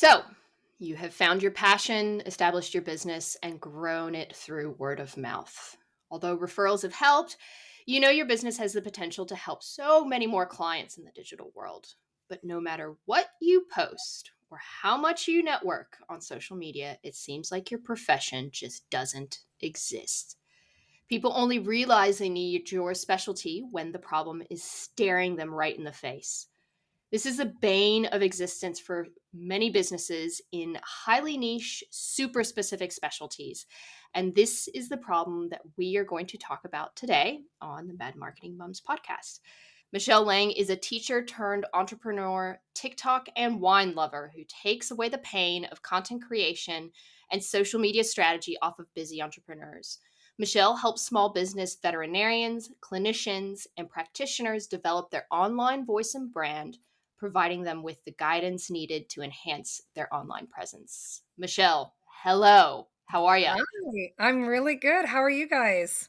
So, you have found your passion, established your business, and grown it through word of mouth. Although referrals have helped, you know your business has the potential to help so many more clients in the digital world. But no matter what you post or how much you network on social media, it seems like your profession just doesn't exist. People only realize they need your specialty when the problem is staring them right in the face. This is the bane of existence for many businesses in highly niche, super specific specialties. And this is the problem that we are going to talk about today on the Mad Marketing Mums podcast. Michelle Lange is a teacher turned entrepreneur, TikTok, and wine lover who takes away the pain of content creation and social media strategy off of busy entrepreneurs. Michelle helps small business veterinarians, clinicians, and practitioners develop their online voice and brand, providing them with the guidance needed to enhance their online presence. Michelle, hello. How are you? Hi, I'm really good. How are you guys?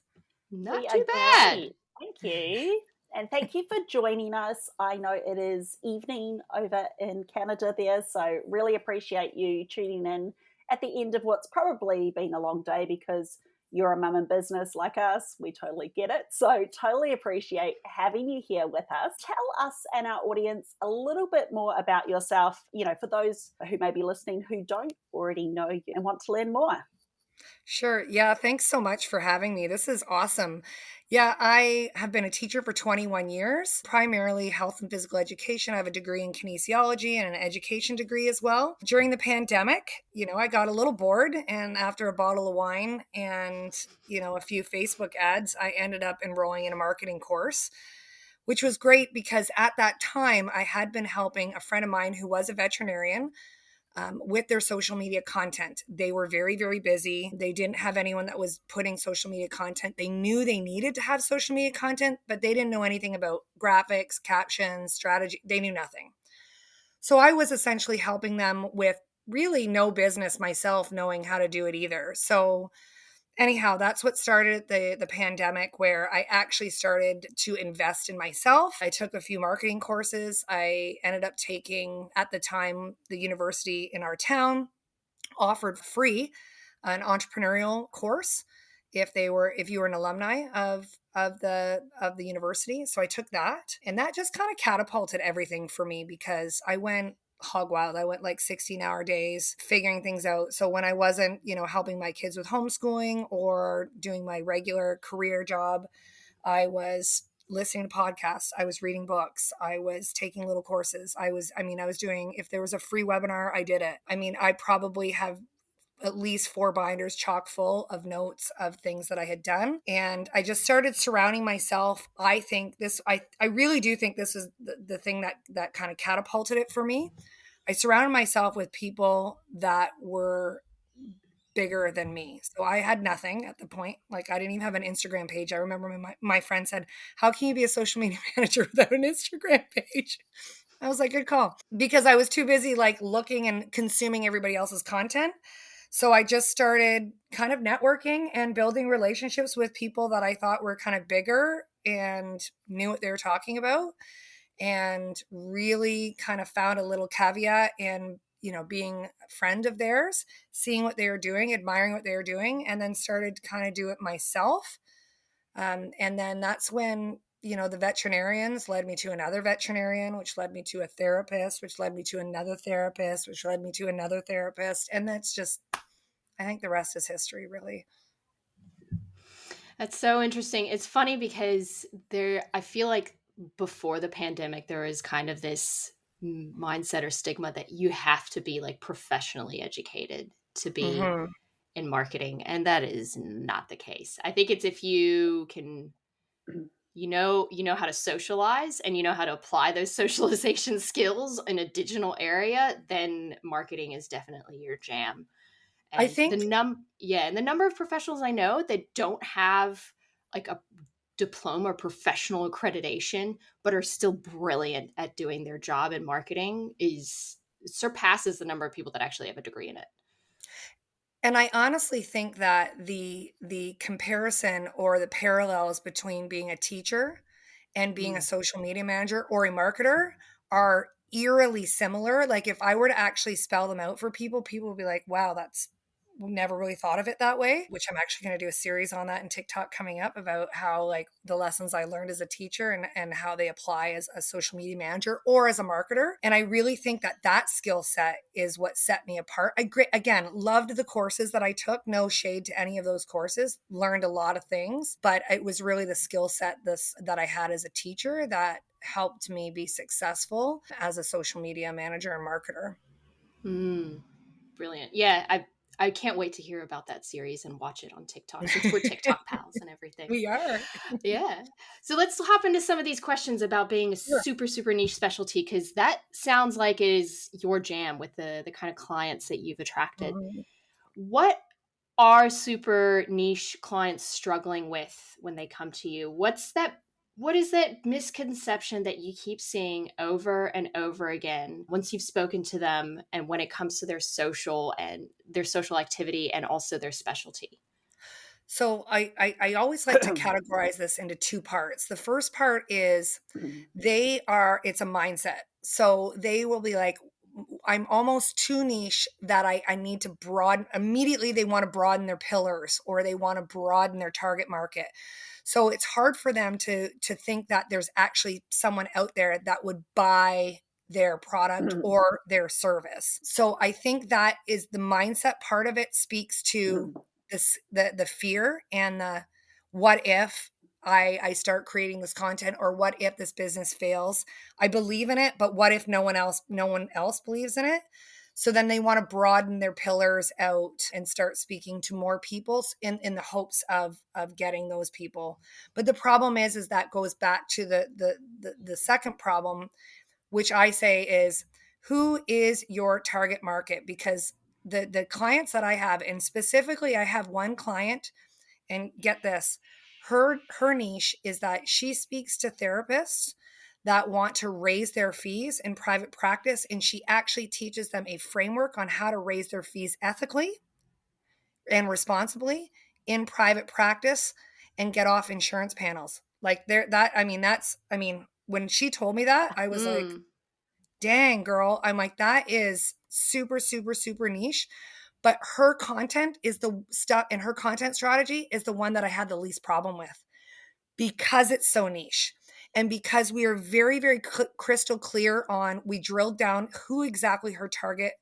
Not We are too bad. great. Thank you. And thank you for joining us. I know it is evening over in Canada there, so really appreciate you tuning in at the end of what's probably been a long day because you're a mum in business like us. We totally get it. So, totally appreciate having you here with us. Tell us and our audience a little bit more about yourself, for those who may be listening who don't already know you and want to learn more. Sure. Yeah. Thanks so much for having me. This is awesome. Yeah. I have been a teacher for 21 years, primarily health and physical education. I have a degree in kinesiology and an education degree as well. During the pandemic, I got a little bored, and after a bottle of wine and, a few Facebook ads, I ended up enrolling in a marketing course, which was great because at that time I had been helping a friend of mine who was a veterinarian with their social media content. They were very, very busy. They didn't have anyone that was putting social media content. They knew they needed to have social media content, but they didn't know anything about graphics, captions, strategy. They knew nothing. So I was essentially helping them with really no business myself knowing how to do it either. So anyhow, that's what started the pandemic, where I actually started to invest in myself. I took a few marketing courses. I ended up taking, at the time, the university in our town offered free an entrepreneurial course if you were an alumni of the university. So I took that, and that just kind of catapulted everything for me because I went hog wild. I went like 16-hour days figuring things out. So when I wasn't, helping my kids with homeschooling or doing my regular career job, I was listening to podcasts. I was reading books. I was taking little courses. I was doing, if there was a free webinar, I did it. I probably have at least 4 binders chock full of notes of things that I had done. And I just started surrounding myself. I really do think this is the thing that kind of catapulted it for me. I surrounded myself with people that were bigger than me. So I had nothing at the point. Like, I didn't even have an Instagram page. I remember my friend said, "How can you be a social media manager without an Instagram page?" I was like, good call. Because I was too busy like looking and consuming everybody else's content. So I just started kind of networking and building relationships with people that I thought were kind of bigger and knew what they were talking about, and really kind of found a little caveat in, being a friend of theirs, seeing what they were doing, admiring what they were doing, and then started to kind of do it myself. And then that's when, the veterinarians led me to another veterinarian, which led me to a therapist, which led me to another therapist, which led me to another therapist. And that's just, I think the rest is history, really. That's so interesting. It's funny because I feel like before the pandemic, there was kind of this mindset or stigma that you have to be like professionally educated to be Mm-hmm. in marketing. And that is not the case. I think it's if you can, you know how to socialize and you know how to apply those socialization skills in a digital area, then marketing is definitely your jam. I And think and the number of professionals I know that don't have like a diploma or professional accreditation but are still brilliant at doing their job in marketing is surpasses the number of people that actually have a degree in it. And I honestly think that the comparison or the parallels between being a teacher and being a Mm. social media manager or a marketer are eerily similar. Like if I were to actually spell them out for people, people would be like, wow, that's never really thought of it that way, which I'm actually going to do a series on that in TikTok coming up about how like the lessons I learned as a teacher and how they apply as a social media manager or as a marketer. And I really think that that skill set is what set me apart. Again, loved the courses that I took, no shade to any of those courses, learned a lot of things, but it was really the skill set that I had as a teacher that helped me be successful as a social media manager and marketer. Mm, brilliant. Yeah, I can't wait to hear about that series and watch it on TikTok since we're TikTok pals and everything. We are. Yeah. So let's hop into some of these questions about being a Sure. super, super niche specialty, because that sounds like it is your jam with the kind of clients that you've attracted. Mhm. What are super niche clients struggling with when they come to you? What is that misconception that you keep seeing over and over again once you've spoken to them and when it comes to their social activity and also their specialty? So I always like to categorize this into two parts. The first part is it's a mindset. So they will be like, I'm almost too niche that I need to broaden. Immediately they want to broaden their pillars or they want to broaden their target market. So it's hard for them to think that there's actually someone out there that would buy their product or their service. So I think that is the mindset part of it speaks to the fear and the what if I start creating this content, or what if this business fails? I believe in it, but what if no one else believes in it? So then they want to broaden their pillars out and start speaking to more people in the hopes of getting those people. But the problem is that goes back to the second problem, which I say is, who is your target market? Because the clients that I have, and specifically I have one client, and get this, her niche is that she speaks to therapists that want to raise their fees in private practice, and she actually teaches them a framework on how to raise their fees ethically and responsibly in private practice and get off insurance panels. Like there that I mean that's I mean when she told me that, I was like, Mm. dang girl, I'm like, that is super super super niche. But her content is the stuff, and her content strategy is the one that I had the least problem with because it's so niche. And because we are very, very crystal clear on, we drilled down who exactly her target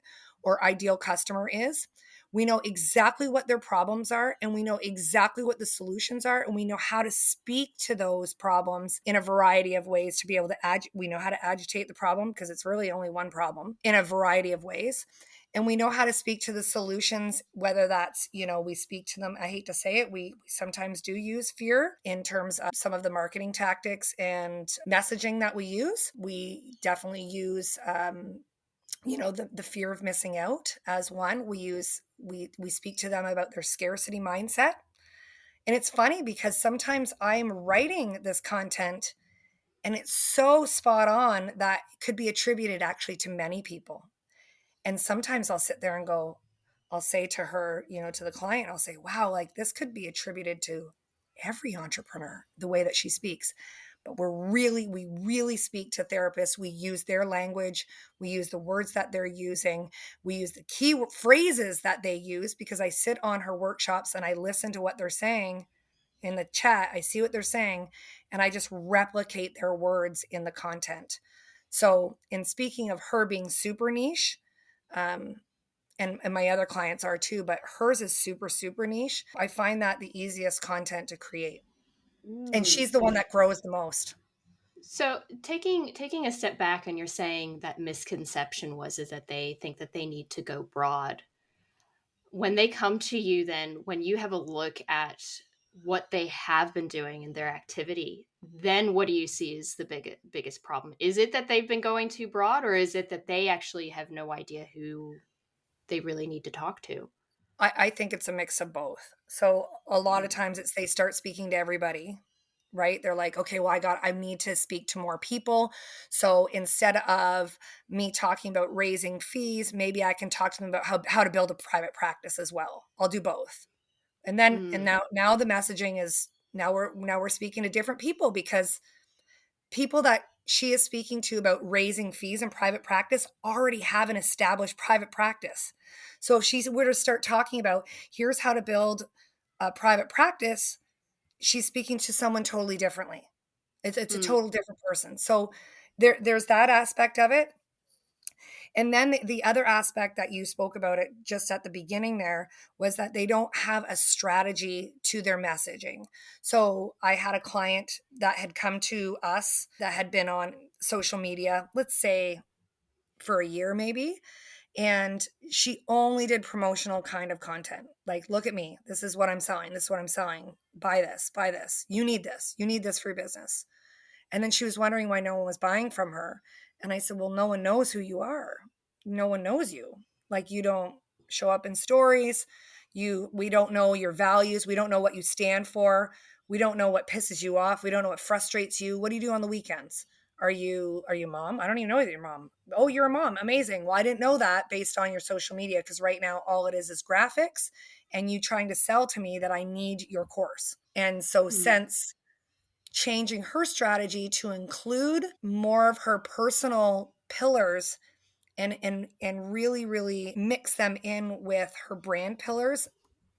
or ideal customer is. We know exactly what their problems are, and we know exactly what the solutions are, and we know how to speak to those problems in a variety of ways to be able to we know how to agitate the problem, because it's really only one problem, in a variety of ways. And we know how to speak to the solutions, whether that's, we speak to them. I hate to say it, we sometimes do use fear in terms of some of the marketing tactics and messaging that we use. We definitely use the fear of missing out as one. We speak to them about their scarcity mindset. And it's funny because sometimes I'm writing this content and it's so spot on that it could be attributed actually to many people. And sometimes I'll sit there and go, I'll say to her, to the client, I'll say, wow, like this could be attributed to every entrepreneur, the way that she speaks. But we really speak to therapists. We use their language. We use the words that they're using. We use the key phrases that they use, because I sit on her workshops and I listen to what they're saying in the chat. I see what they're saying, and I just replicate their words in the content. So in speaking of her being super niche, um, and my other clients are too, but hers is super, super niche. I find that the easiest content to create. And Mm. she's the one that grows the most. So taking a step back, and you're saying that misconception is that they think that they need to go broad. When they come to you, then when you have a look at what they have been doing in their activity, then what do you see is the biggest problem? Is it that they've been going too broad, or is it that they actually have no idea who they really need to talk to? I think it's a mix of both. So a lot of Mm. times they start speaking to everybody, right? They're like, okay, well, I need to speak to more people. So instead of me talking about raising fees, maybe I can talk to them about how to build a private practice as well. I'll do both. And Mm. now the messaging is, now we're speaking to different people, because people that she is speaking to about raising fees in private practice already have an established private practice. So if she were to start talking about here's how to build a private practice, she's speaking to someone totally differently. It's a Mm, total different person. So there's that aspect of it. And then the other aspect that you spoke about it just at the beginning there was that they don't have a strategy to their messaging. So I had a client that had come to us that had been on social media, let's say for a year maybe, and she only did promotional kind of content. Like, look at me. This is what I'm selling. This is what I'm selling. Buy this, buy this. You need this. You need this for your business. And then she was wondering why no one was buying from her. And I said, well, no one knows who you are. No one knows you. Like, you don't show up in stories. We don't know your values. We don't know what you stand for. We don't know what pisses you off. We don't know what frustrates you. What do you do on the weekends? Are you mom? I don't even know that you're mom. Oh, you're a mom. Amazing. Well, I didn't know that based on your social media, because right now all it is graphics and you trying to sell to me that I need your course. And so mm, since changing her strategy to include more of her personal pillars and really mix them in with her brand pillars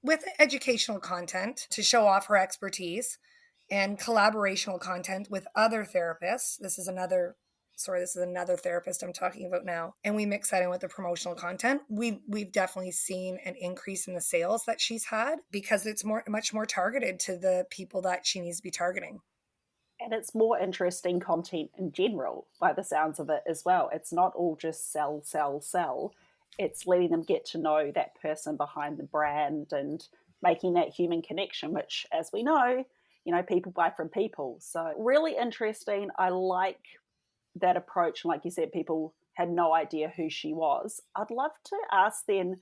with educational content to show off her expertise and collaborational content with other therapists. This is another therapist I'm talking about now. And we mix that in with the promotional content. We've definitely seen an increase in the sales that she's had because it's much more targeted to the people that she needs to be targeting. And it's more interesting content in general, by the sounds of it as well. It's not all just sell, sell, sell. It's letting them get to know that person behind the brand and making that human connection, which, as we know, people buy from people. So, really interesting. I like that approach. And like you said, people had no idea who she was. I'd love to ask then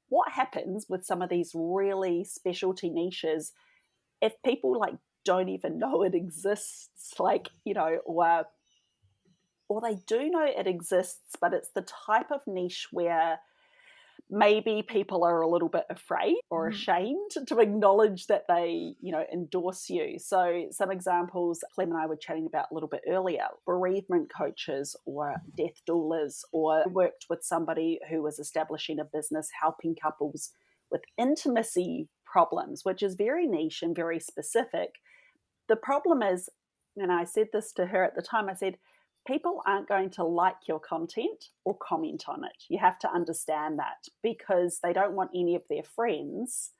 what happens with some of these really specialty niches if people like don't even know it exists, like, or they do know it exists, but it's the type of niche where maybe people are a little bit afraid or Mhm. ashamed to acknowledge that they, endorse you. So some examples Clem and I were chatting about a little bit earlier, bereavement coaches or death doulas, or worked with somebody who was establishing a business helping couples with intimacy problems, which is very niche and very specific. The problem is, and I said this to her at the time, I said, people aren't going to like your content or comment on it. You have to understand that because they don't want any of their friends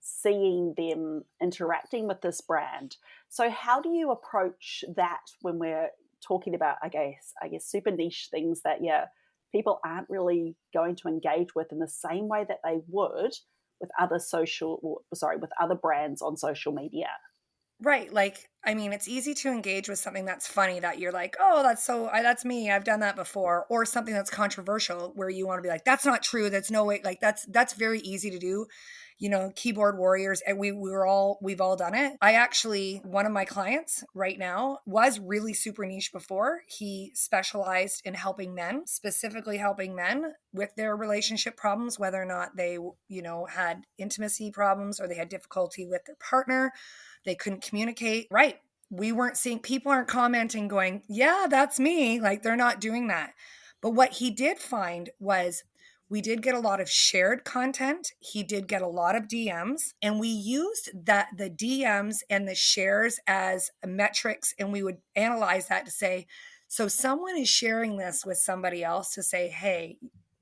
seeing them interacting with this brand. So how do you approach that when we're talking about, I guess super niche things that, yeah, people aren't really going to engage with in the same way that they would with with other brands on social media? Right. Like, I mean, it's easy to engage with something that's funny that you're like, oh, that's me. I've done that before. Or something that's controversial where you want to be like, that's not true. That's no way. Like, that's very easy to do. Keyboard warriors. And we've all done it. One of my clients right now was really super niche before. He specialized in helping men, specifically helping men with their relationship problems, whether or not they, had intimacy problems or they had difficulty with their partner, they couldn't communicate. Right. We weren't seeing, people aren't commenting going, yeah, that's me. Like, they're not doing that. But what he did find was we did get a lot of shared content. He did get a lot of DMs, and we used the DMs and the shares as metrics, and we would analyze that to say, so someone is sharing this with somebody else to say, hey,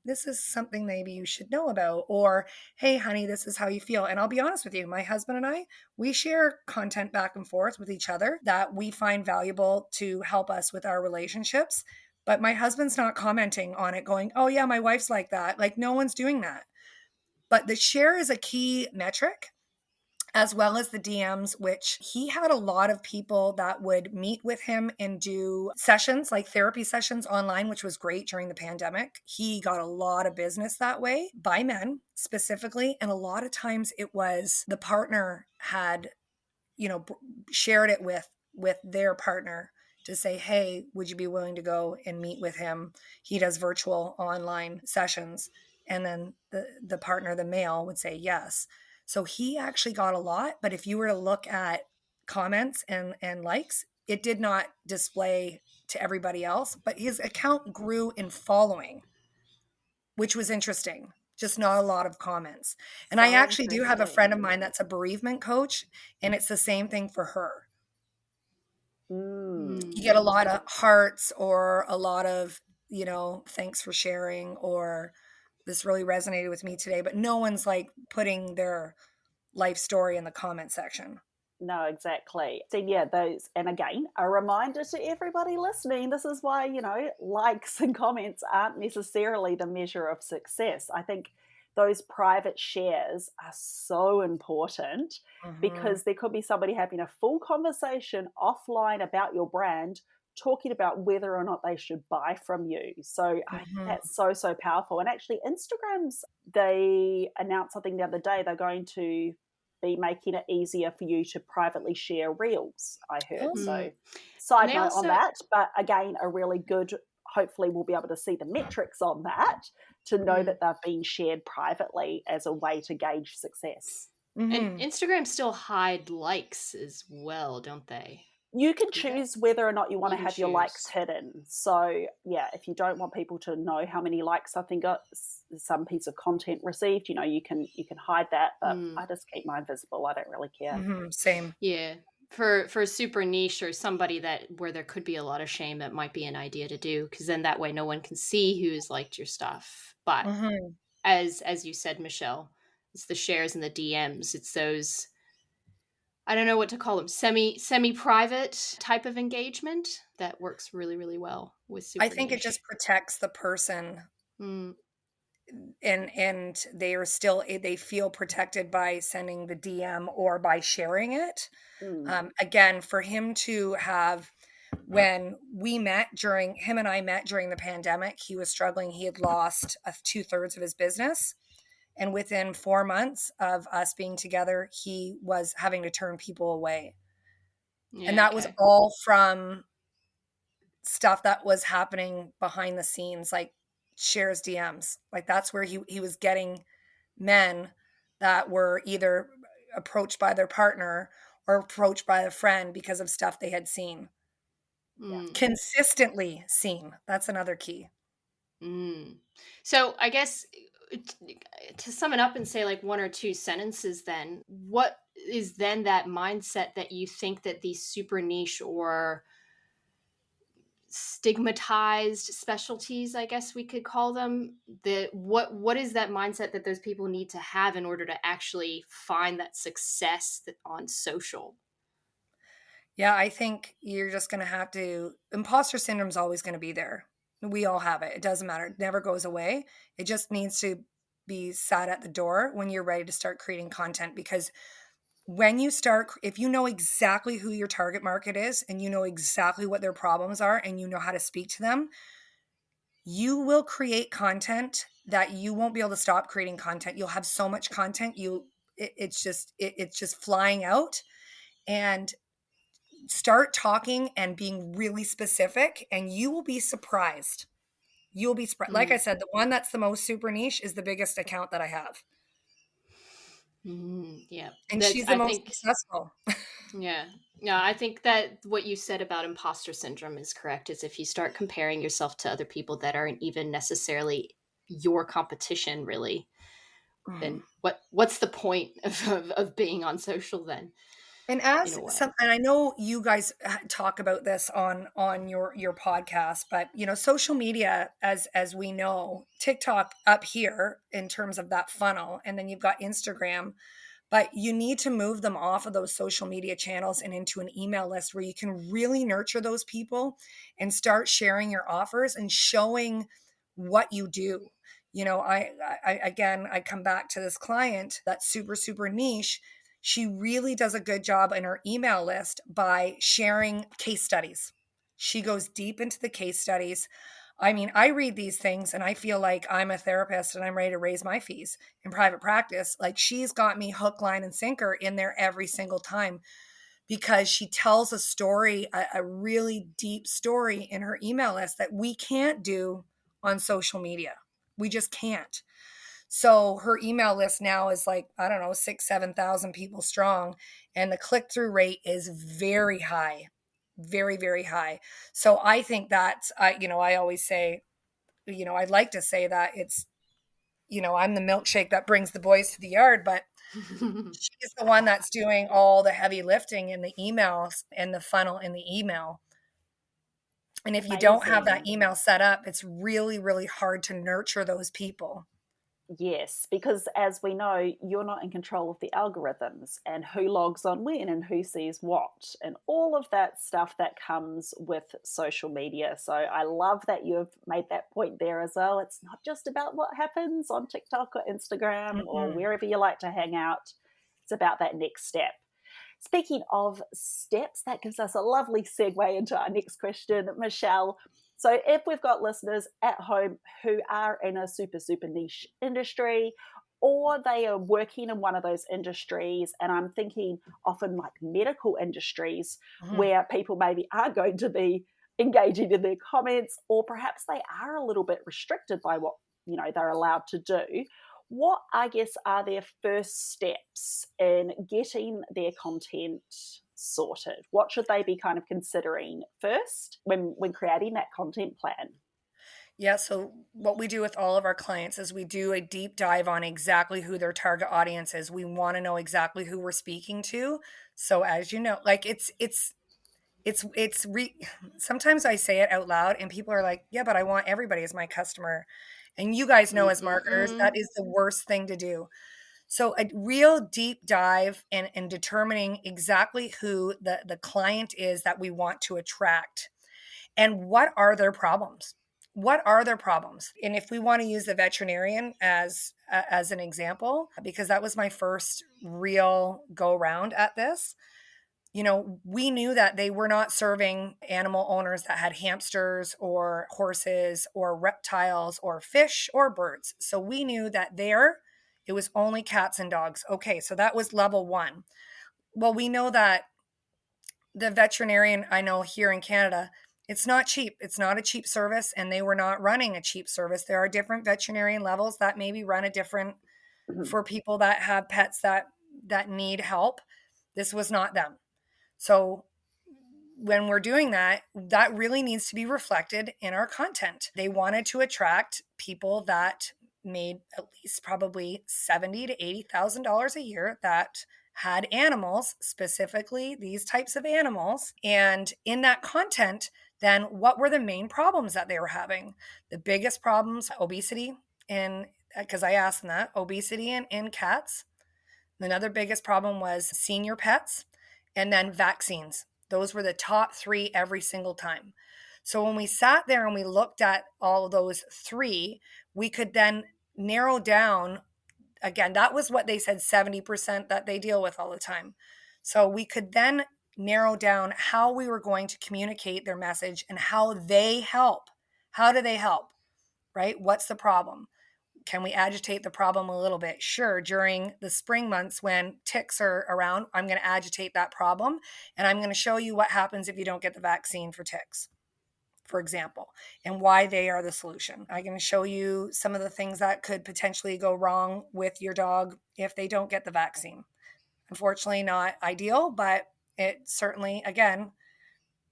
this is something maybe you should know about, or hey, honey, this is how you feel. And I'll be honest with you, my husband and I, we share content back and forth with each other that we find valuable to help us with our relationships. But my husband's not commenting on it going, oh, yeah, my wife's like that. Like, no one's doing that. But the share is a key metric, as well as the DMs, which he had a lot of people that would meet with him and do sessions, like therapy sessions online, which was great during the pandemic. He got a lot of business that way by men specifically. And a lot of times it was the partner had, shared it with their partner to say, hey, would you be willing to go and meet with him? He does virtual online sessions. And then the partner, the male, would say yes. So he actually got a lot. But if you were to look at comments and likes, it did not display to everybody else, but his account grew in following, which was interesting. Just not a lot of comments. And I So actually do have a friend interesting. of mine that's a bereavement coach, and it's the same thing for her. Mm. You get a lot of hearts or a lot of, thanks for sharing, or this really resonated with me today, but no one's like putting their life story in the comment section. No, exactly. So yeah, those, and again, a reminder to everybody listening, this is why, likes and comments aren't necessarily the measure of success. I think those private shares are so important Mm-hmm. because there could be somebody having a full conversation offline about your brand, talking about whether or not they should buy from you. So Mm-hmm. that's so, so powerful. And actually, they announced something the other day. They're going to be making it easier for you to privately share reels, I heard. Oh. So, And side they note on also, that, but again, a really good, hopefully, we'll be able to see the metrics on that to know mm, that they've been shared privately as a way to gauge success. and Mm-hmm. Instagram still hide likes as well, don't they? You can Do they? choose whether or not you want to You can have your likes choose. hidden. So, yeah, if you don't want people to know how many likes something got, some piece of content received, you can hide that. But Mm, I just keep mine visible. I don't really care. Mm-hmm. Same. yeah. For a super niche or somebody that where there could be a lot of shame, that might be an idea to do, because then that way no one can see who's liked your stuff. But Mm-hmm. as you said, Michelle, it's the shares and the DMs. It's those, I don't know what to call them, semi private type of engagement that works really really well with I super think it niche. just protects the person, Mm, and they are still, they feel protected by sending the DM or by sharing it. Mm, Again, for him to have, when him and I met during the pandemic, he was struggling. He had lost 2/3 of his business. And within 4 months of us being together, he was having to turn people away. And yeah. that was Okay. all from stuff that was happening behind the scenes, like shares DMs. Like that's where he was getting men that were either approached by their partner or approached by a friend because of stuff they had seen. yeah. Mm, Consistently seen. That's another key. mm. So I guess to sum it up and say like one or two sentences, then what is then that mindset that you think that these super niche or stigmatized specialties, I guess we could call them, the what is that mindset that those people need to have in order to actually find that success on social? Yeah, I think you're just going to have to, imposter syndrome is always going to be there. We all have it. It doesn't matter. It never goes away. It just needs to be sat at the door when you're ready to start creating content, because when you start, if you know exactly who your target market is and you know exactly what their problems are and you know how to speak to them, you will create content that you won't be able to stop creating content. You'll have so much content, it's just flying out. And start talking and being really specific, and you will be surprised. You'll be surprised. Like I Mm, said, the one that's the most super niche is the biggest account that I have, yeah, and that's, she's the I most think, successful. yeah. Yeah, I think that what you said about imposter syndrome is correct. Is if you start comparing yourself to other people that aren't even necessarily your competition, really, then what's the point of being on social then, And in as a some, way? and I know you guys talk about this on your podcast, but social media, as we know, TikTok up here in terms of that funnel, and then you've got Instagram. But you need to move them off of those social media channels and into an email list where you can really nurture those people and start sharing your offers and showing what you do. I come back to this client that's super, super niche. She really does a good job in her email list by sharing case studies. She goes deep into the case studies. I mean, I read these things and I feel like I'm a therapist and I'm ready to raise my fees in private practice. Like she's got me hook, line, and sinker in there every single time because she tells a story, a really deep story in her email list that we can't do on social media. We just can't. So her email list now is like, I don't know, 6,000, 7,000 people strong. And the click through rate is very high, very, very high. So I think that, I always say, I'd like to say that it's, I'm the milkshake that brings the boys to the yard, but she's the one that's doing all the heavy lifting in the emails and the funnel in the email. And if you don't have that Amazing. email set up, it's really, really hard to nurture those people. Yes, because as we know, you're not in control of the algorithms and who logs on when and who sees what and all of that stuff that comes with social media. So I love that you've made that point there as well. It's not just about what happens on TikTok or Instagram or Mm-mm. wherever you like to hang out, it's about that next step. Speaking of steps, that gives us a lovely segue into our next question, Michelle. So, if we've got listeners at home who are in a super, super niche industry, or they are working in one of those industries, and I'm thinking often like medical industries Mhm. where people maybe are going to be engaging in their comments, or perhaps they are a little bit restricted by what they're allowed to do. What, I guess, are their first steps in getting their content sorted? What should they be kind of considering first when creating that content plan? Yeah, so what we do with all of our clients is we do a deep dive on exactly who their target audience is. We want to know exactly who we're speaking to. So as you know, like it's sometimes I say it out loud and people are like, "Yeah, but I want everybody as my customer." And you guys know as marketers, that Mm-mm-mm. is the worst thing to do. So a real deep dive and determining exactly who the client is that we want to attract and what are their problems. What are their problems? And if we want to use the veterinarian as an example, because that was my first real go round at this, we knew that they were not serving animal owners that had hamsters or horses or reptiles or fish or birds. So we knew that it was only cats and dogs. Okay, so that was level one. Well, we know that the veterinarian I know here in Canada, it's not cheap. It's not a cheap service, and they were not running a cheap service. There are different veterinarian levels that maybe run a different Mhm. for people that have pets that need help. This was not them. So when we're doing that, that really needs to be reflected in our content. They wanted to attract people that made at least probably $70,000 to $80,000 a year that had animals, specifically these types of animals. And in that content, then what were the main problems that they were having? The biggest problems, obesity, and because I asked them that, obesity in cats. Another biggest problem was senior pets and then vaccines. Those were the top three every single time. So when we sat there and we looked at all of those three, we could then narrow down. Again, that was what they said 70% that they deal with all the time. So we could then narrow down how we were going to communicate their message and how they help. How do they help? Right? What's the problem? Can we agitate the problem a little bit? Sure. During the spring months when ticks are around, I'm going to agitate that problem and I'm going to show you what happens if you don't get the vaccine for ticks, for example, and why they are the solution. I'm going to show you some of the things that could potentially go wrong with your dog if they don't get the vaccine. Unfortunately, not ideal, but it certainly, again,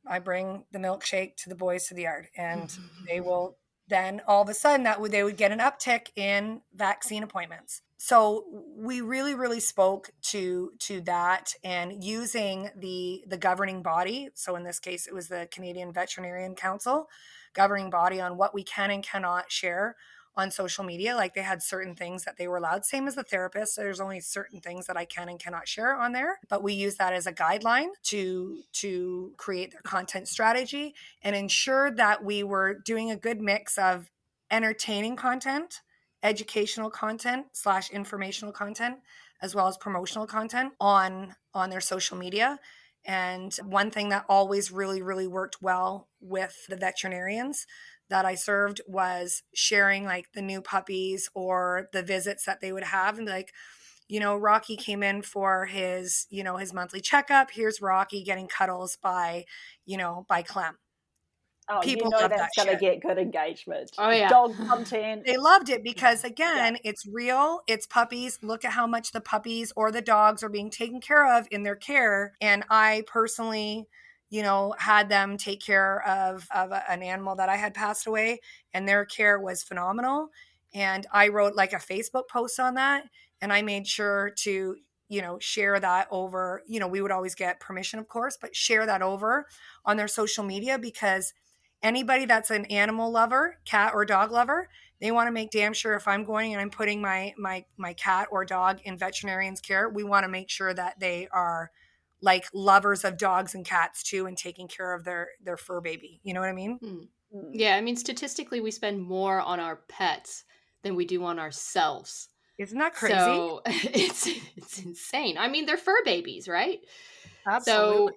I bring the milkshake to the boys to the yard, and they will then all of a sudden they would get an uptick in vaccine appointments. So we really, really spoke to that and using the governing body. So in this case, it was the Canadian Veterinarian Council governing body on what we can and cannot share on social media. Like they had certain things that they were allowed, same as the therapist. So there's only certain things that I can and cannot share on there, but we use that as a guideline to create their content strategy and ensure that we were doing a good mix of entertaining content, educational content / informational content, as well as promotional content on their social media. And one thing that always really, really worked well with the veterinarians that I served was sharing like the new puppies or the visits that they would have and be like, Rocky came in for his monthly checkup. Here's Rocky getting cuddles by Clem. Oh, People love that that's going to shit. get good engagement. Oh yeah. Dog content. They loved it because Yeah. again, it's real, it's puppies. Look at how much the puppies or the dogs are being taken care of in their care. And I personally, had them take care of an animal that I had passed away, and their care was phenomenal. And I wrote like a Facebook post on that, and I made sure to, share that over, we would always get permission, of course, but share that over on their social media, because anybody that's an animal lover, cat or dog lover, they want to make damn sure if I'm going and I'm putting my cat or dog in veterinarian's care, we want to make sure that they are like lovers of dogs and cats too, and taking care of their fur baby. You know what I mean? Mm. Mm. Yeah, I mean, statistically, we spend more on our pets than we do on ourselves. Isn't that crazy? So it's insane. I mean, they're fur babies, right? Absolutely. So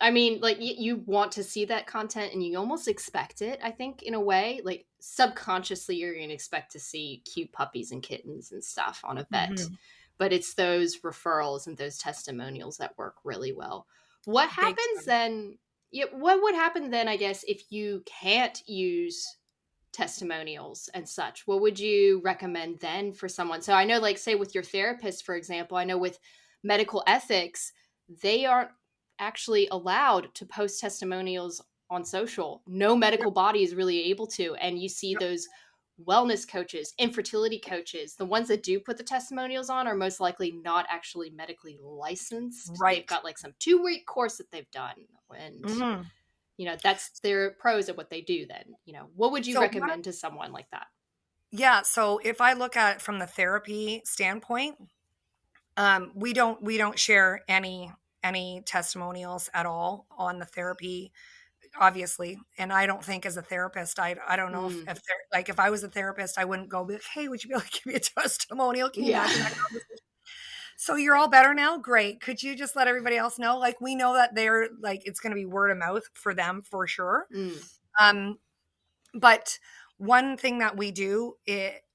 I mean, like you want to see that content and you almost expect it, I think, in a way. Like subconsciously, you're going to expect to see cute puppies and kittens and stuff on a vet. Hmm. But it's those referrals and those testimonials that work really well. What Big happens time. then? Yeah, what would happen then, I guess, if you can't use testimonials and such? What would you recommend then for someone? So I know, like, say with your therapist, for example, I know with medical ethics, they aren't actually allowed to post testimonials on social. No Yep. medical body is really able to. And you see Yep. those wellness coaches, infertility coaches, the ones that do put the testimonials on are most likely not actually medically licensed. They've Right. got like some 2-week course that they've done. And Hmm. that's their pros at what they do then. What would you So what? recommend to someone like that? Yeah. So if I look at it from the therapy standpoint, we don't share any testimonials at all on the therapy, obviously. And I don't think as a therapist, I don't know Mm, like if I was a therapist, I wouldn't go be like, hey, would you be able to give me a testimonial? Can you yeah. imagine that conversation? So you're all better now? Great. Could you just let everybody else know? Like we know that they're like it's gonna be word of mouth for them for sure. Mm, Um, but one thing that we do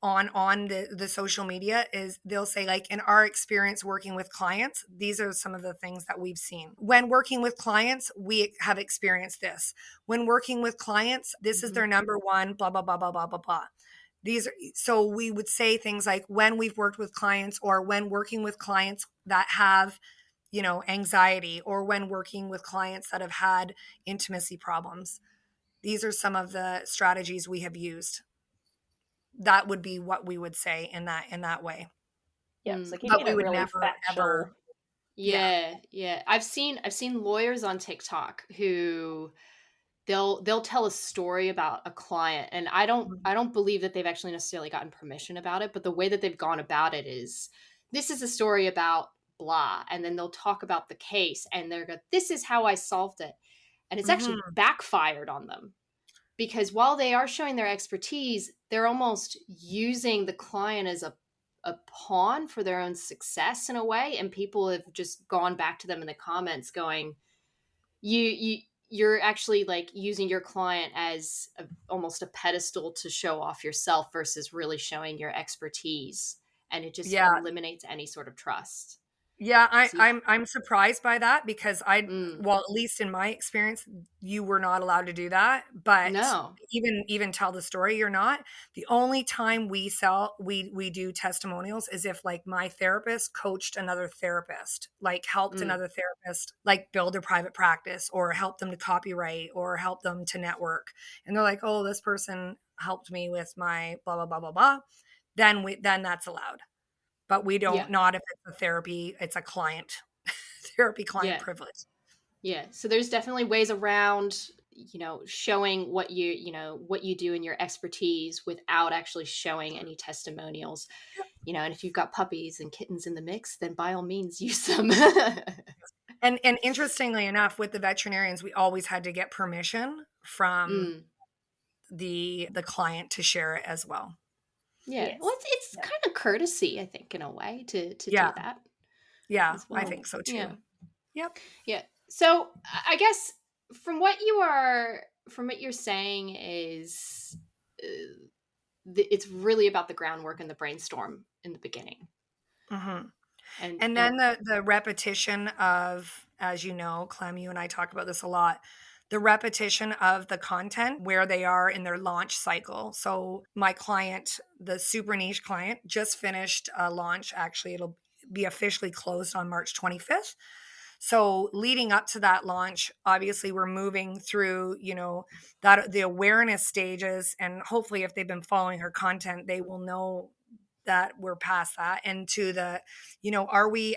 on the social media is they'll say like in our experience working with clients, these are some of the things that we've seen. When working with clients, we have experienced this. When working with clients, this is mhm, their number one, blah, blah, blah, blah, blah, blah, blah. These are so we would say things like when we've worked with clients or when working with clients that have anxiety, or when working with clients that have had intimacy problems, these are some of the strategies we have used. That would be what we would say in that way. Yep. mm. So But keeping we it would really never ever. factual. Yeah. Yeah, yeah. I've seen lawyers on TikTok who they'll tell a story about a client, and I don't Mhm. I don't believe that they've actually necessarily gotten permission about it, but the way that they've gone about it is, this is a story about blah, and then they'll talk about the case and they're go, this is how I solved it. And it's actually Mhm. backfired on them, because while they are showing their expertise, they're almost using the client as a pawn for their own success in a way. And people have just gone back to them in the comments going, you're actually like using your client as almost a pedestal to show off yourself versus really showing your expertise, and it just Yeah. eliminates any sort of trust. Yeah, I, So you, I'm surprised by that because mm, well, at least in my experience, you were not allowed to do that. But no, even tell the story, you're not. The only time we do testimonials is if like my therapist coached another therapist, like helped mm, another therapist like build their private practice or help them to copyright or help them to network. And they're like, oh, this person helped me with my blah blah blah blah blah. Then that's allowed, but we yeah, don't, not if it's a therapy, it's a client therapy client yeah. privilege. Yeah, so there's definitely ways around, showing what you do in your expertise without actually showing any testimonials. And if you've got puppies and kittens in the mix, then by all means use them. And interestingly enough, with the veterinarians, we always had to get permission from Mm, the client to share it as well. yeah. Well, Yes. it's Yep. kind of courtesy, I think, in a way, to Yeah, do that yeah, as I well. think so Yeah. too. Yep. Yeah. So I guess from what you're saying is, it's really about the groundwork and the brainstorm in the beginning. Hmm. And And then the repetition of, as you know, Clem, you and I talk about this a lot, the repetition of the content where they are in their launch cycle. So my client, the super niche client, just finished a launch. Actually, it'll be officially closed on March 25th. So leading up to that launch, obviously we're moving through, that the awareness stages, and hopefully if they've been following her content, they will know that we're past that, and to the, are we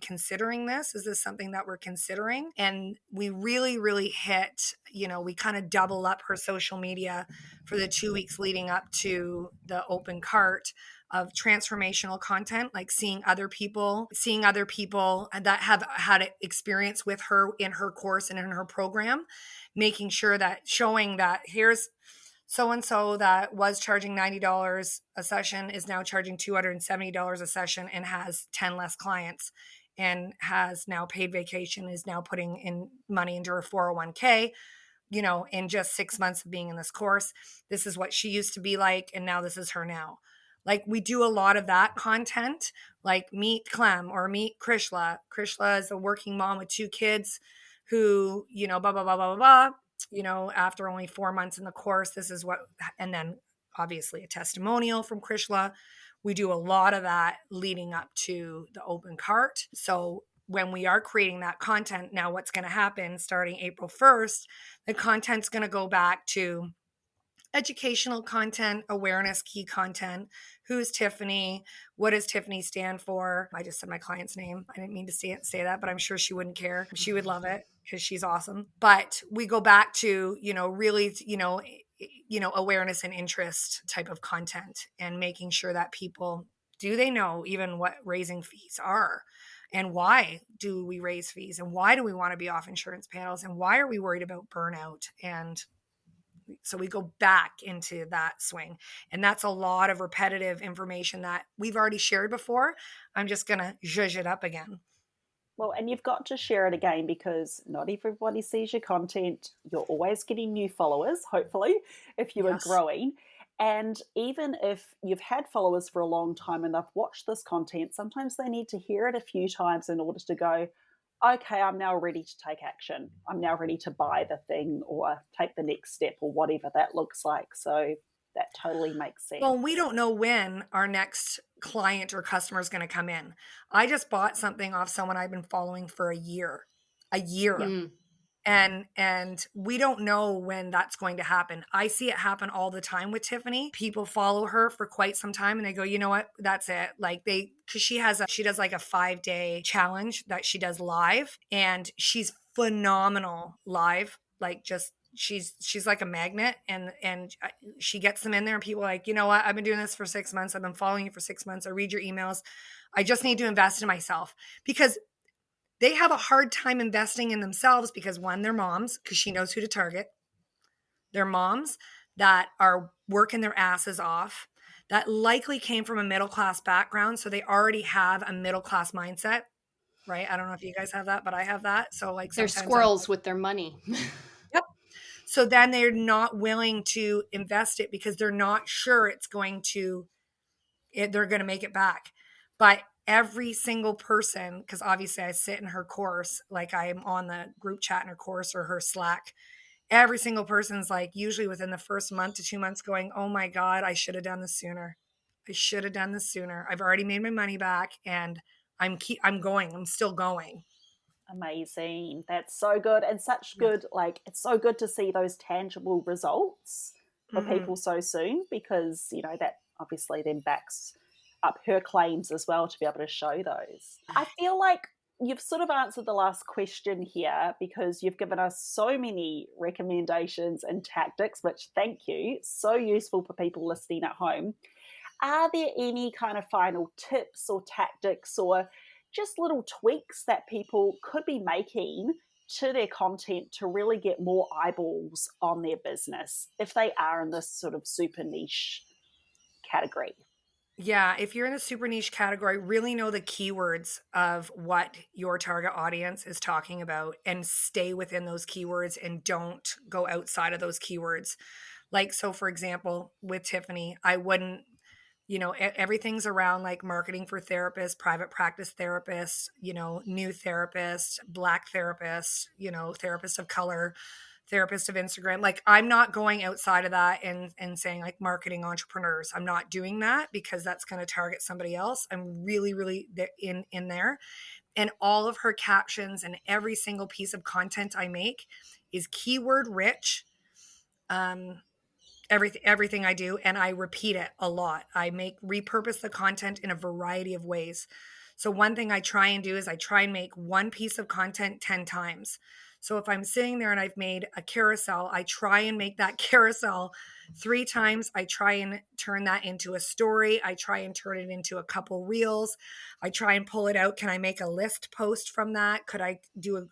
considering this? Is this something that we're considering? And we really, really hit, we kind of double up her social media for the 2 weeks leading up to the open cart of transformational content, like seeing other people that have had experience with her in her course and in her program, making sure that showing that here's so and so that was charging $90 a session is now charging $270 a session and has 10 less clients and has now paid vacation, is now putting in money into her 401k, in just 6 months of being in this course. This is what she used to be like, and now this is her now. Like, we do a lot of that content, like meet Clem or meet Krishla. Krishla is a working mom with 2 kids who, blah, blah, blah, blah, blah, after only 4 months in the course, this is what, and then obviously a testimonial from Krishla. We do a lot of that leading up to the open cart. So when we are creating that content, now what's going to happen starting April 1st, the content's going to go back to educational content, awareness, key content. Who's Tiffany? What does Tiffany stand for? I just said my client's name. I didn't mean to say that, but I'm sure she wouldn't care. She would love it because she's awesome. But we go back to, really, awareness and interest type of content, and making sure that people, do they know even what raising fees are? And why do we raise fees? And why do we want to be off insurance panels? And why are we worried about burnout? And so we go back into that swing, and that's a lot of repetitive information that we've already shared before. I'm just going to zhuzh it up again. Well, and you've got to share it again, because not everybody sees your content. You're always getting new followers, hopefully, if you are growing. And even if you've had followers for a long time and they've watched this content, sometimes they need to hear it a few times in order to go, okay, I'm now ready to take action. I'm now ready to buy the thing or take the next step or whatever that looks like. So that totally makes sense. Well, we don't know when our next client or customer is going to come in. I just bought something off someone I've been following for a year. And we don't know when that's going to happen. I see it happen all the time with Tiffany. People follow her for quite some time and they go, you know what, that's it. Like because she does like a 5-day challenge that she does live, and she's phenomenal live. Like, just, she's like a magnet, and she gets them in there, and people are like, you know what, I've been doing this for 6 months. I've been following you for 6 months. I read your emails. I just need to invest in myself, because they have a hard time investing in themselves because, one, they're moms, because she knows who to target. They're moms that are working their asses off, that likely came from a middle-class background. So they already have a middle-class mindset, right? I don't know if you guys have that, but I have that. So like, they're squirrels with their money. Yep. So then they're not willing to invest it because they're not sure they're going to make it back. But every single person, because obviously I sit in her course, like I am on the group chat in her course or her Slack, every single person's like usually within the first month to 2 months going, oh my God, I should have done this sooner. I've already made my money back, and I'm still going. Amazing. That's so good, and such good, like, it's so good to see those tangible results for people so soon, because, that obviously then backs up her claims as well to be able to show those. I feel like you've sort of answered the last question here, because you've given us so many recommendations and tactics, which, thank you, so useful for people listening at home. Are there any kind of final tips or tactics or just little tweaks that people could be making to their content to really get more eyeballs on their business if they are in this sort of super niche category? Yeah, if you're in a super niche category, really know the keywords of what your target audience is talking about, and stay within those keywords and don't go outside of those keywords. Like, so for example, with Tiffany, I wouldn't, everything's around like marketing for therapists, private practice therapists, new therapists, Black therapists, therapists of color, therapist of Instagram. Like, I'm not going outside of that and saying like marketing entrepreneurs. I'm not doing that because that's going to target somebody else. I'm really, really in there. And all of her captions and every single piece of content I make is keyword rich. Um, everything I do, and I repeat it a lot. I repurpose the content in a variety of ways. So one thing I try and do is I try and make one piece of content 10 times. So if I'm sitting there and I've made a carousel, I try and make that carousel 3 times. I try and turn that into a story. I try and turn it into a couple reels. I try and pull it out. Can I make a list post from that? Could I do a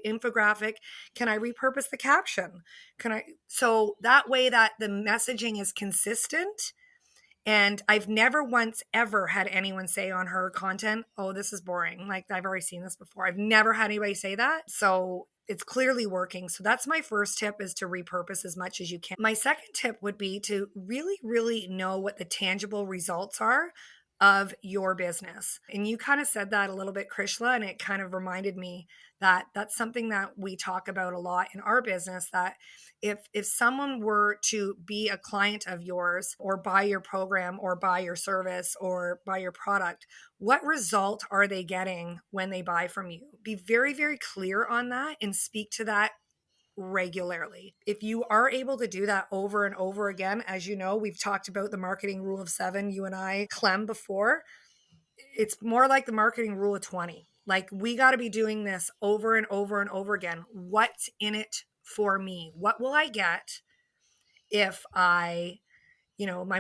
infographic? Can I repurpose the caption? So that way that the messaging is consistent. And I've never once ever had anyone say on her content, oh, this is boring. Like, I've already seen this before. I've never had anybody say that. So it's clearly working. So that's my first tip, is to repurpose as much as you can. My second tip would be to really, really know what the tangible results are of your business. And you kind of said that a little bit, Krishla, and it kind of reminded me that that's something that we talk about a lot in our business, that if someone were to be a client of yours, or buy your program, or buy your service, or buy your product, what result are they getting when they buy from you? Be very, very clear on that and speak to that regularly. If you are able to do that over and over again, as you know, we've talked about the marketing rule of 7, you and I, Clem, before. It's more like the marketing rule of 20. Like, we got to be doing this over and over and over again. What's in it for me? What will I get if my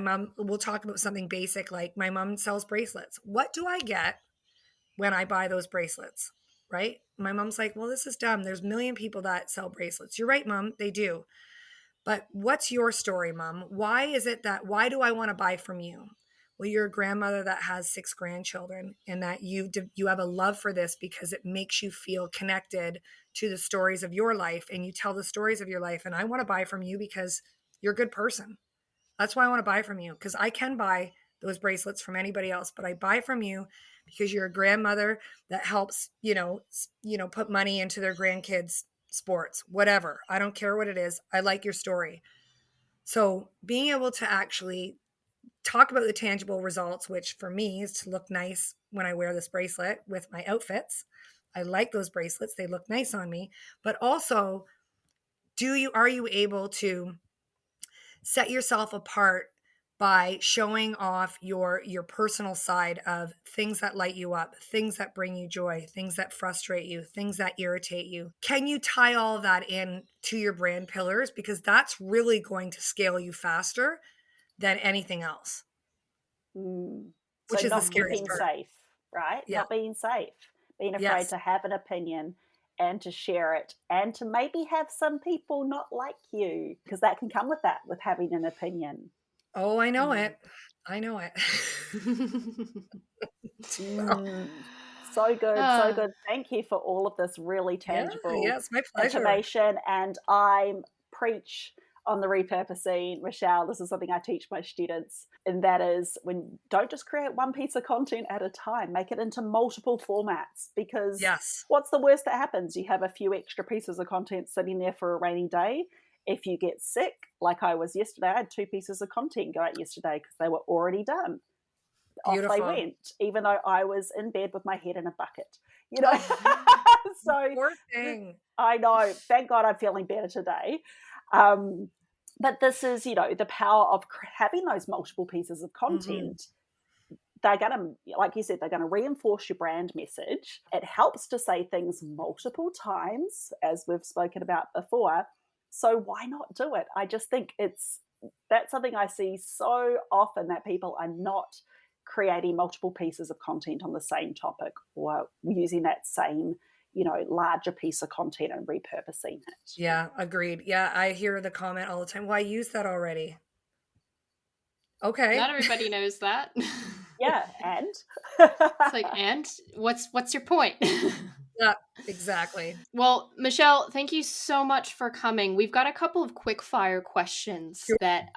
mom, we'll talk about something basic, like my mom sells bracelets. What do I get when I buy those bracelets? Right? My mom's like, well, this is dumb. There's a million people that sell bracelets. You're right, Mom. They do. But what's your story, Mom? Why do I want to buy from you? Well, you're a grandmother that has 6 grandchildren, and that you have a love for this because it makes you feel connected to the stories of your life, and you tell the stories of your life. And I want to buy from you because you're a good person. That's why I want to buy from you, because I can buy those bracelets from anybody else, but I buy from you because you're a grandmother that helps, put money into their grandkids' sports, whatever. I don't care what it is. I like your story. So being able to actually talk about the tangible results, which for me is to look nice when I wear this bracelet with my outfits. I like those bracelets. They look nice on me. But also, are you able to set yourself apart by showing off your personal side of things that light you up, things that bring you joy, things that frustrate you, things that irritate you? Can you tie all of that in to your brand pillars? Because that's really going to scale you faster than anything else, So which is the not scariest being part. safe, right? Yeah. Not being safe, being afraid Yes. to have an opinion and to share it, and to maybe have some people not like you, because that can come with that, with having an opinion. Oh, I know it. I know it. So, So good, so Ah, good. Thank you for all of this really yeah, tangible it's my pleasure. information. And I preach on the repurposing, Michelle. This is something I teach my students, and that is, when don't just create one piece of content at a time, make it into multiple formats. Because Yes. what's the worst that happens? You have a few extra pieces of content sitting there for a rainy day. If you get sick, like I was yesterday, I had 2 pieces of content go out yesterday because they were already done. Off they Beautiful. went, even though I was in bed with my head in a bucket, Oh, so poor thing. I know, thank God I'm feeling better today. Um, but this is, the power of having those multiple pieces of Hmm. content. They're going to, like you said, they're going to reinforce your brand message. It helps to say things multiple times, as we've spoken about before. So why not do it? I just think that's something I see so often, that people are not creating multiple pieces of content on the same topic, or using that same, larger piece of content and repurposing it. Yeah, agreed. Yeah, I hear the comment all the time. Well, I used that already. not Okay. everybody knows that. Yeah, and It's like, and what's your point? Yeah, exactly. Well, Michelle, thank you so much for coming. We've got a couple of quick fire questions Sure. that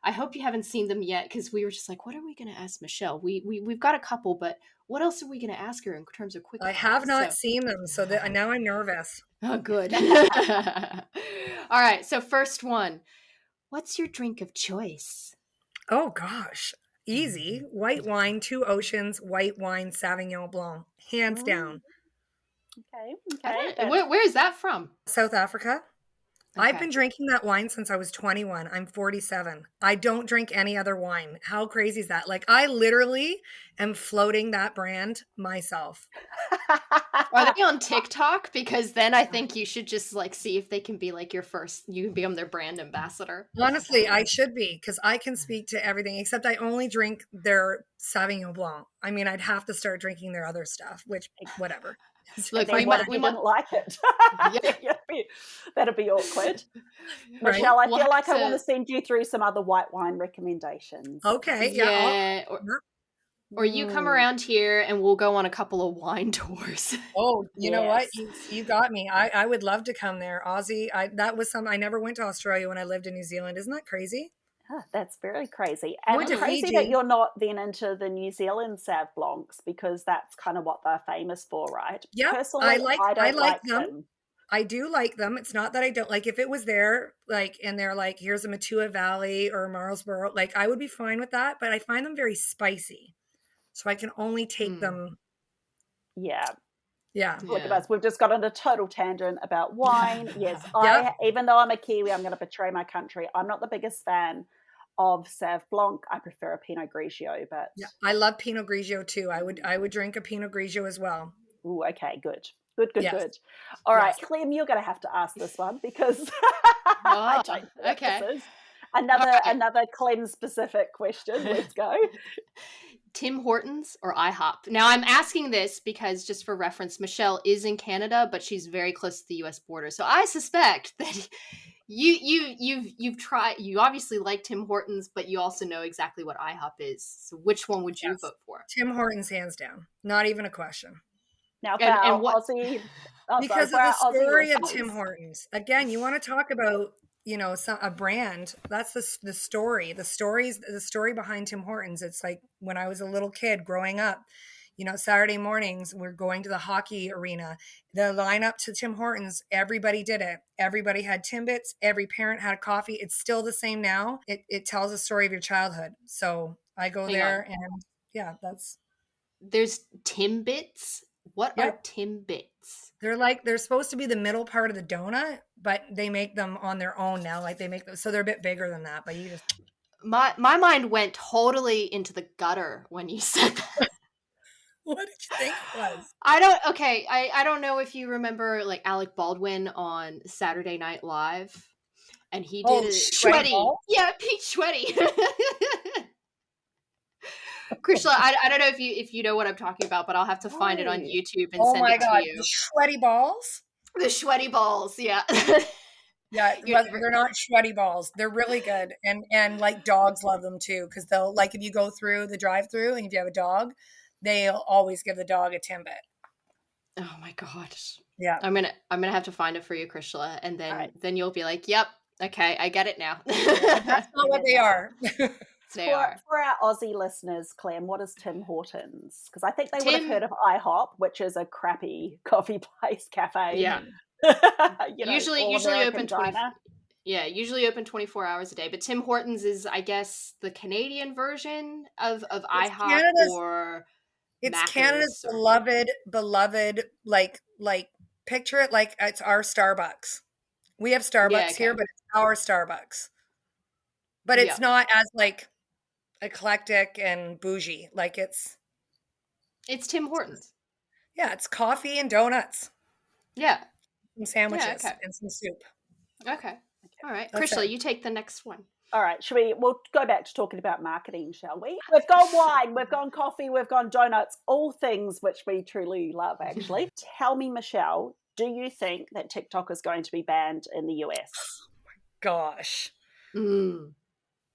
I hope you haven't seen them yet, because we were just like, what are we going to ask Michelle? We've got a couple, but what else are we going to ask her in terms of quick I fire? have not So, seen them, so that now I'm nervous. oh, good. All right. So, first one, what's your drink of choice? Oh gosh. Easy. White wine, Two Oceans, white wine, Sauvignon Blanc. Hands Mm, down. okay, I okay. don't. Where is that from? South Africa. I've Okay. been drinking that wine since I was 21. I'm 47. I don't drink any other wine. How crazy is that? Like, I literally am floating that brand myself. Are they on TikTok? Because then I think you should just like see if they can be like you can become their brand ambassador. Honestly, I should be because I can speak to everything except I only drink their Sauvignon Blanc. I mean, I'd have to start drinking their other stuff, which, whatever. Look, And then what if we you might, didn't like it? yeah, That'd be awkward. Right? Michelle, I we'll feel have like I want to to, send you through some other white wine recommendations. Okay. Yeah. yeah, or you come Mm. around here and we'll go on a couple of wine tours. Oh, you know what? Yes. You got me. I would love to come there. Aussie. That was I never went to Australia when I lived in New Zealand. Isn't that crazy? Ah, that's very crazy. I went And to Mm. crazy that Fiji. you're not then into the New Zealand Sauv Blancs because that's kind of what they're famous for, right? Yep. Personally, I I don't like like them. them. I do like them. It's not that I don't like if it was there, like, and they're like, here's a Matua Valley or Marlsborough, like I would be fine with that, but I find them very spicy. So I can only take Mm. them. Yeah. Yeah. Look at Yeah. us. We've just got on a total tangent about wine. Yes, Yep. even though I'm a Kiwi, I'm going to betray my country. I'm not the biggest fan of Sauv Blanc. I prefer a Pinot Grigio, but Yeah. I love Pinot Grigio too. I would drink a Pinot Grigio as well. ooh, okay, good. Good, good, Yes. good. All right, Yes. Clem, you're going to have to ask this one because Oh, I don't know what okay. this is. All right. Another Clem specific question. Let's go. Tim Hortons or IHOP? Now I'm asking this because just for reference, Michelle is in Canada, but she's very close to the US border. So I suspect that you've tried, you obviously like Tim Hortons, but you also know exactly what IHOP is. So which one would you Yes. vote for? Tim Hortons hands down. Not even a question. Now, for And our what Aussie, Because for of the our Aussie story of Tim listeners, Hortons. Again, you want to talk about, a brand. That's the story. The story behind Tim Hortons. It's like when I was a little kid growing up, Saturday mornings we're going to the hockey arena. The lineup to Tim Hortons, everybody did it. Everybody had Timbits. Every parent had a coffee. It's still the same now. It tells a story of your childhood. So I go hang there on. and yeah, that's There's Timbits. What are yep. Timbits? They're supposed to be the middle part of the donut, but they make them on their own now. Like they make them so they're a bit bigger than that. But you just My mind went totally into the gutter when you said that. what did you think it was? I don't know if you remember like Alec Baldwin on Saturday Night Live, and he did Oh, a sweaty Shwetty. ball? Yeah, Pete Shwetty. Krishla, I don't know if you know what I'm talking about, but I'll have to find it on no. YouTube and Oh send my it to god, you. the sweaty balls? The Shwetty balls, yeah. Yeah, You but never- they're not sweaty balls. They're really good, and like dogs love them too because they'll like if you go through the drive-through and if you have a dog, they'll always give the dog a Timbit. oh my gosh. Yeah, I'm gonna have to find it for you, Krishla, and All right. then you'll be like, yep, okay, I get it now. that's not what they are. They are. For our Aussie listeners, Clem, what is Tim Hortons? Because I think they would have Tim, heard of IHOP, which is a crappy coffee place, cafe. yeah. Usually all-American open 20 diner. Yeah, usually open 24 hours a day. But Tim Hortons is, I guess, the Canadian version of It's IHOP Canada's or it's Macca's Canada's or beloved like picture it like it's our Starbucks. We have Starbucks yeah, here, okay. but it's our Starbucks. But Yeah. it's not as like eclectic and bougie. Like It's Tim Hortons. yeah, it's coffee and donuts, Yeah. some Yeah, sandwiches, okay. and some soup. Okay. All right. That's Krishla, it. you take the next one. All right, we'll go back to talking about marketing, shall we? We've gone wine, we've gone coffee, we've gone donuts, all things which we truly love, actually. Tell me, Michelle, do you think that TikTok is going to be banned in the US? Gosh. Mm.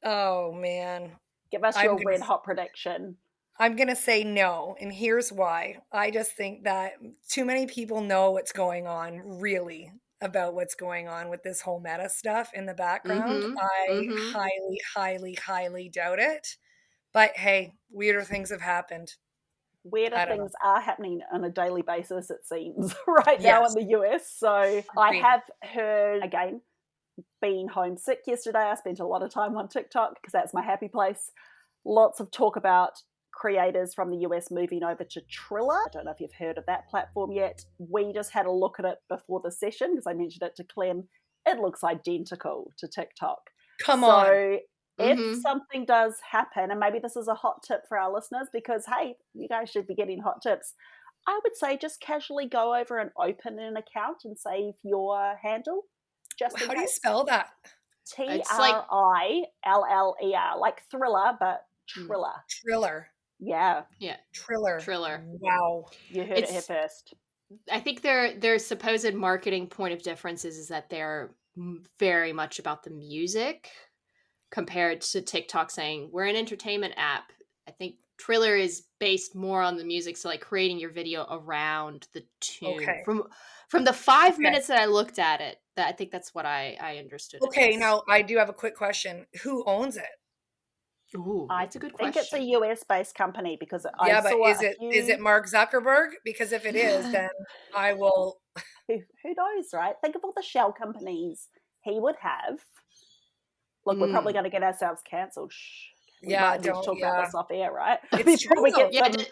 Oh man. Give us your red hot prediction. I'm going to say no, and here's why. I just think that too many people know what's going on, really, about what's going on with this whole meta stuff in the background. Mm-hmm. I Mm-hmm. highly, highly, highly doubt it. But hey, weirder things have happened. Weirder I don't things are happening on a daily basis, it seems, right now Yes. in the US. So I Agreed. have heard, again, being homesick yesterday, I spent a lot of time on TikTok because that's my happy place. lots of talk about creators from the US moving over to Triller. I don't know if you've heard of that platform yet. We just had a look at it before the session because I mentioned it to Clem. It looks identical to TikTok. Come on. So if Mhm. something does happen, and maybe this is a hot tip for our listeners because, hey, you guys should be getting hot tips. I would say just casually go over and open an account and save your handle just in How do you case. spell that? It's like Triller, like thriller, but Triller. Triller. Yeah, yeah, Triller. Triller. Wow. you heard it here It's first. I think their supposed marketing point of difference is that they're very much about the music compared to TikTok saying we're an entertainment app. I think Triller is based more on the music, so like creating your video around the tune. Okay. From the 5 Okay. minutes that I looked at it, that I think that's what I understood. Okay, now I do have a quick question. Who owns it? Ooh, I that's a good think it's a question. US based company because I Yeah, but saw is a it few. Mark Zuckerberg? Because if it is, then I will. Who knows, right? Think of all the shell companies he would have. Look, we're probably Mm. going to get ourselves cancelled. Shh. We Yeah, might need to don't. talk about Yeah, this off air, right? it's true Before we though. get Yeah, some a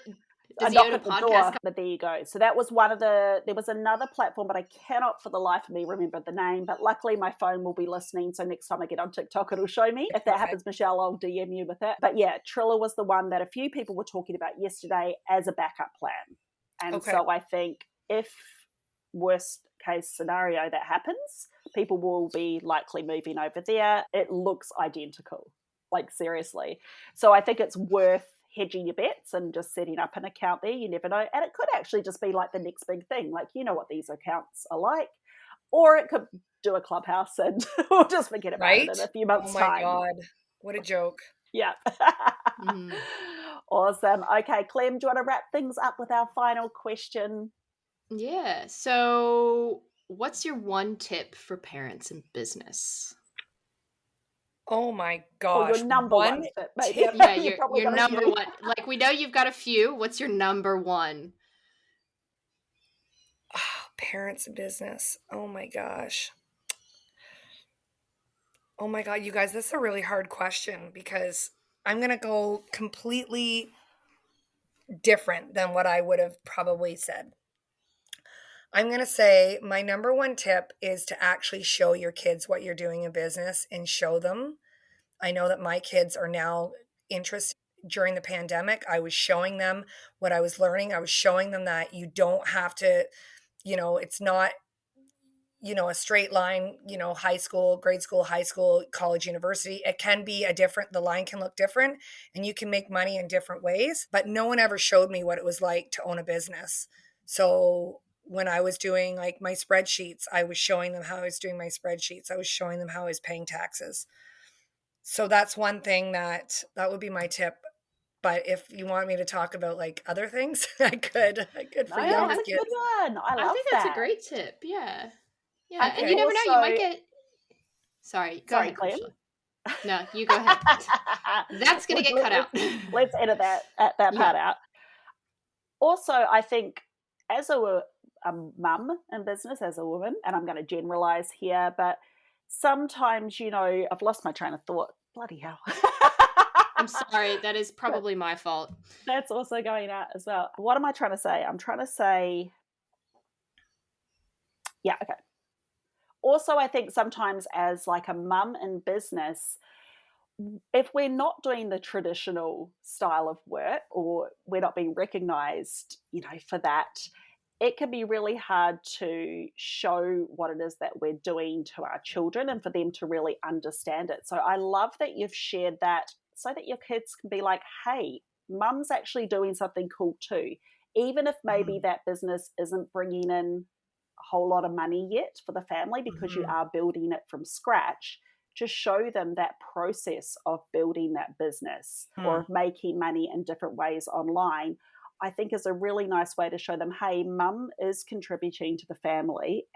does he knock own a at the podcast? door. But there you go. So that was one of the. There was another platform, but I cannot for the life of me remember the name. But luckily, my phone will be listening. So next time I get on TikTok, it'll show me. If that Perfect. happens, Michelle, I'll DM you with it. But yeah, Triller was the one that a few people were talking about yesterday as a backup plan. And Okay. so I think if worst case scenario that happens, people will be likely moving over there. It looks identical, like seriously. So I think it's worth hedging your bets and just setting up an account there. You never know. And it could actually just be like the next big thing. Like, you know what these accounts are like. Or it could do a clubhouse and we'll just forget about Right? it in a few months' Oh my time. God. What a joke. Yeah. Mhm. Awesome. Okay, Clem, do you want to wrap things up with our final question? Yeah. So, what's your one tip for parents in business? Oh my Or your gosh. number one tip, maybe. tip. Yeah, You've probably your got a number few. one. Like we know you've got a few. What's your number one? Oh, parents in business. Oh my gosh. Oh my God, you guys, this is a really hard question because I'm going to go completely different than what I would have probably said. I'm going to say my number one tip is to actually show your kids what you're doing in business and show them. I know that my kids are now interested. During the pandemic, I was showing them what I was learning. I was showing them that you don't have to, it's not, a straight line, high school, grade school, high school, college, university. It can be the line can look different and you can make money in different ways. But no one ever showed me what it was like to own a business. So when I was doing like my spreadsheets, I was showing them how I was doing my spreadsheets. I was showing them how I was paying taxes. So that's one thing that would be my tip. But if you want me to talk about like other things, I could for No, Yeah, that's youngest a kids. good one. I I love think that's a that. great tip. Yeah. Yeah. I And think you never know, you might also, get Sorry, go sorry, ahead, Clem. Crystal. No, you go ahead. That's going to get cut out. Let's edit that part Yeah. out. Also, I think as a mum in business, as a woman, and I'm going to generalize here, but sometimes, I've lost my train of thought. Bloody hell. I'm sorry. That is probably my fault. That's also going out as well. What am I trying to say? I'm trying to say, yeah, okay. Also, I think sometimes as like a mum in business, if we're not doing the traditional style of work or we're not being recognized, for that, it can be really hard to show what it is that we're doing to our children and for them to really understand it. So I love that you've shared that so that your kids can be like, hey, mum's actually doing something cool too. Even if maybe that business isn't bringing in a whole lot of money yet for the family because you are building it from scratch, to show them that process of building that business or of making money in different ways online, I think is a really nice way to show them, hey, mum is contributing to the family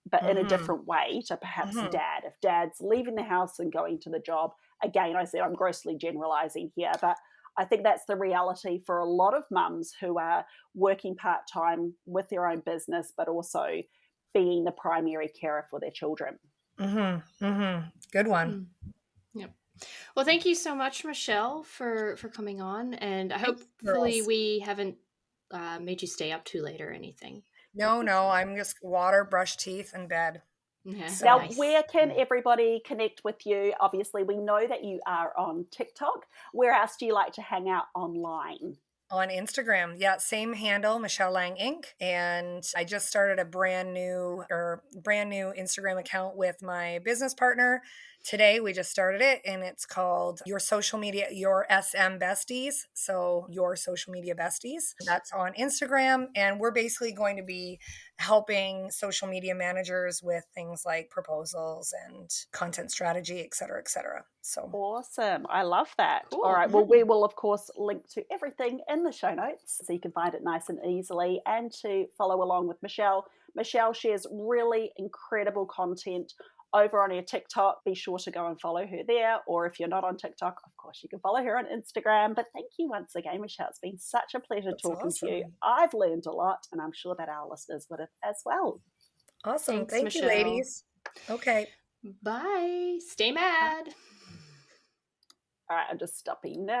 but in a different way to perhaps dad. If dad's leaving the house and going to the job, again, I said I'm grossly generalizing here, but I think that's the reality for a lot of mums who are working part-time with their own business, but also being the primary carer for their children. Good one. Yep. Well, thank you so much, Michelle, for coming on, and I Thanks, hopefully girls. we haven't made you stay up too late or anything. No, no, I'm just water, brush teeth, and bed. Yeah, Now, So nice. where can everybody connect with you? Obviously, we know that you are on TikTok. Where else do you like to hang out online? on Instagram, yeah, same handle, Michelle Lange Inc. And I just started a brand new Instagram account with my business partner. Today we just started it and it's called Your SM Besties. So Your Social Media Besties. That's on Instagram. And we're basically going to be helping social media managers with things like proposals and content strategy, et cetera, et cetera. So Awesome. I love that. All Cool. right. Well, we will, of course, link to everything in the show notes so you can find it nice and easily and to follow along with Michelle. Michelle shares really incredible content over on her TikTok. Be sure to go and follow her there. Or if you're not on TikTok, of course, you can follow her on Instagram. But thank you once again, Michelle. It's been such a pleasure that's talking to you. awesome. I've learned a lot, and I'm sure that our listeners would have as well. Awesome. Thanks, Thank you, Michelle. ladies. Okay. Bye. Stay mad. All right. I'm just stopping now.